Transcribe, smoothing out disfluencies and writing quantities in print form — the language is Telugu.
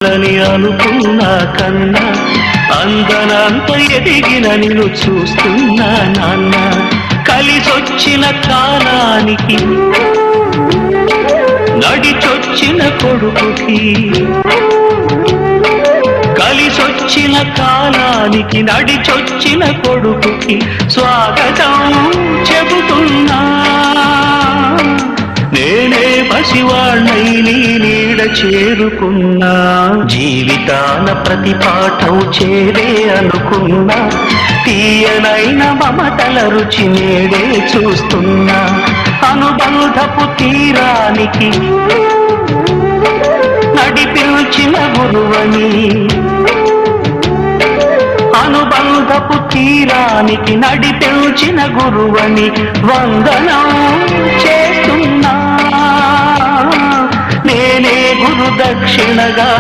అని అనుకున్నా కన్నా అందనంత ఎదిగిన నిన్ను చూస్తున్నా నాన్న. కలిసొచ్చిన కాలానికి నడిచొచ్చిన కొడుకుకి, కలిసొచ్చిన కాలానికి నడిచొచ్చిన కొడుకుకి స్వాగతం చెబుతున్నా. నేనే పసివాణ్ణై నీ నీడ చేరుకున్నా. జీవితాన ప్రతి పాఠం చేరే అనుకున్నా. తీయనైన మమతల రుచి నేడే చూస్తున్నా. అనుబంధపు తీరానికి నడిపించిన గురువని, అనుబంధపు తీరానికి నడిపించిన గురువని వందనం చేస్తున్నా. నేనే గురు దక్షిణగా